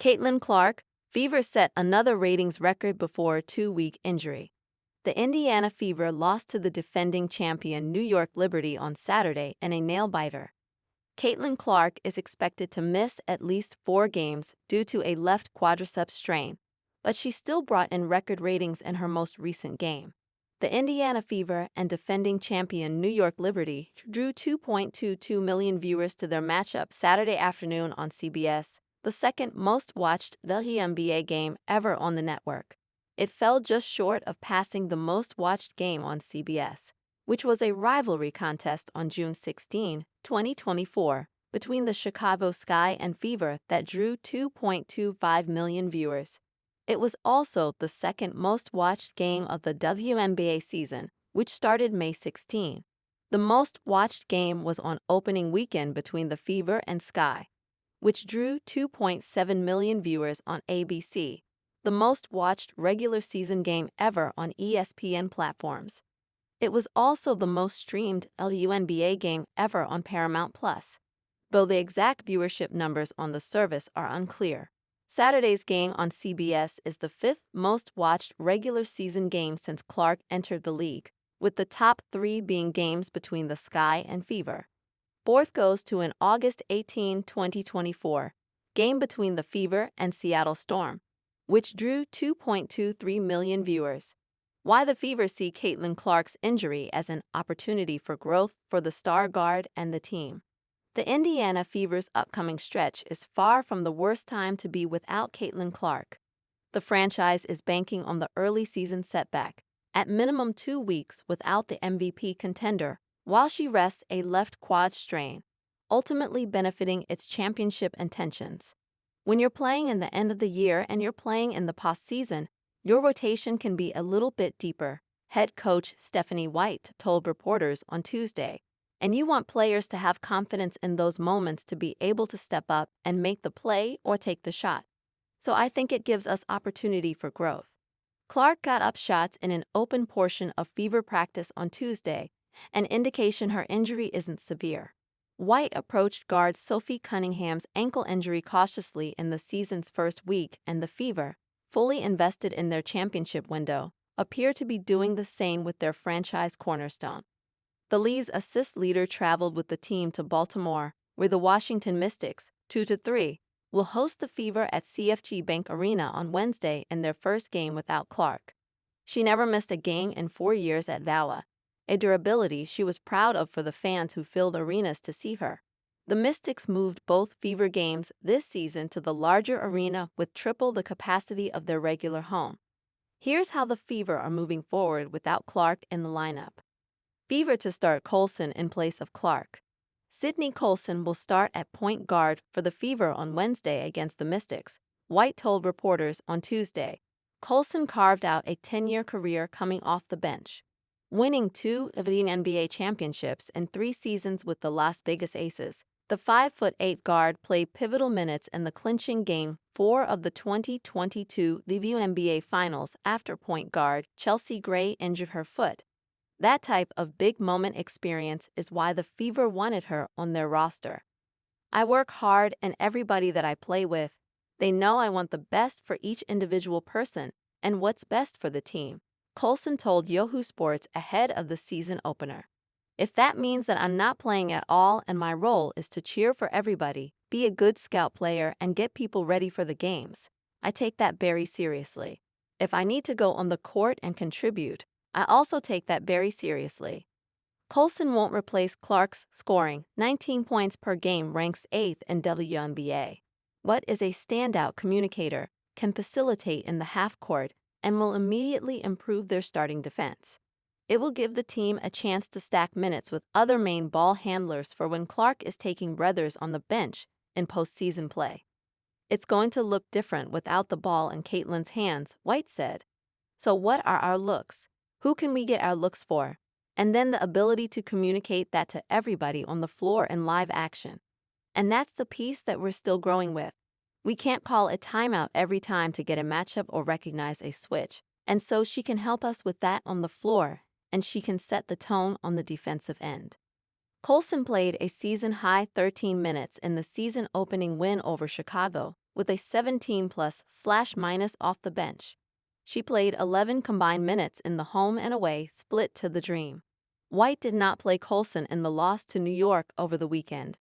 Caitlin Clark, Fever set another ratings record before a 2-week injury. The Indiana Fever lost to the defending champion New York Liberty on Saturday in a nail-biter. Caitlin Clark is expected to miss at least 4 games due to a left quadriceps strain, but she still brought in record ratings in her most recent game. The Indiana Fever and defending champion New York Liberty drew 2.22 million viewers to their matchup Saturday afternoon on CBS, the second most-watched WNBA game ever on the network. It fell just short of passing the most-watched game on CBS, which was a rivalry contest on June 16, 2024, between the Chicago Sky and Fever that drew 2.25 million viewers. It was also the second most-watched game of the WNBA season, which started May 16. The most-watched game was on opening weekend between the Fever and Sky, which drew 2.7 million viewers on ABC, the most-watched regular season game ever on ESPN platforms. It was also the most-streamed WNBA game ever on Paramount+, though the exact viewership numbers on the service are unclear. Saturday's game on CBS is the 5th most-watched regular season game since Clark entered the league, with the top 3 being games between the Sky and Fever. Fourth goes to an August 18, 2024, game between the Fever and Seattle Storm, which drew 2.23 million viewers. Why the Fever see Caitlin Clark's injury as an opportunity for growth for the star guard and the team. The Indiana Fever's upcoming stretch is far from the worst time to be without Caitlin Clark. The franchise is banking on the early season setback, at minimum 2 weeks without the MVP contender, while she rests a left quad strain, ultimately benefiting its championship intentions. When you're playing in the end of the year and you're playing in the postseason, your rotation can be a little bit deeper, head coach Stephanie White told reporters on Tuesday. And you want players to have confidence in those moments to be able to step up and make the play or take the shot. So I think it gives us opportunity for growth. Clark got up shots in an open portion of Fever practice on Tuesday, an indication her injury isn't severe. White approached guard Sophie Cunningham's ankle injury cautiously in the season's first week, and the Fever, fully invested in their championship window, appear to be doing the same with their franchise cornerstone. The Lee's assist leader traveled with the team to Baltimore, where the Washington Mystics, 2-3, will host the Fever at CFG Bank Arena on Wednesday in their first game without Clark. She never missed a game in 4 years at VAWA, a durability she was proud of for the fans who filled arenas to see her. The Mystics moved both Fever games this season to the larger arena with triple the capacity of their regular home. Here's how the Fever are moving forward without Clark in the lineup. Fever to start Colson in place of Clark. Sydney Colson will start at point guard for the Fever on Wednesday against the Mystics, White told reporters on Tuesday. Colson carved out a 10-year career coming off the bench, winning 2 of the NBA championships in 3 seasons with the Las Vegas Aces. The 5'8" guard played pivotal minutes in the clinching Game 4 of the 2022 WNBA Finals after point guard Chelsea Gray injured her foot. That type of big-moment experience is why the Fever wanted her on their roster. I work hard, and everybody that I play with, they know I want the best for each individual person and what's best for the team, Colson told Yahoo Sports ahead of the season opener. If that means that I'm not playing at all and my role is to cheer for everybody, be a good scout player, and get people ready for the games, I take that very seriously. If I need to go on the court and contribute, I also take that very seriously. Colson won't replace Clark's scoring 19 points per game ranks 8th in WNBA. What is a standout communicator, can facilitate in the half-court, and will immediately improve their starting defense. It will give the team a chance to stack minutes with other main ball handlers for when Clark is taking breathers on the bench in postseason play. It's going to look different without the ball in Caitlin's hands, White said. So what are our looks? Who can we get our looks for? And then the ability to communicate that to everybody on the floor in live action. And that's the piece that we're still growing with. We can't call a timeout every time to get a matchup or recognize a switch. And so she can help us with that on the floor, and she can set the tone on the defensive end. Colson played a season-high 13 minutes in the season-opening win over Chicago, with a 17+/- off the bench. She played 11 combined minutes in the home and away split to the Dream. White did not play Colson in the loss to New York over the weekend.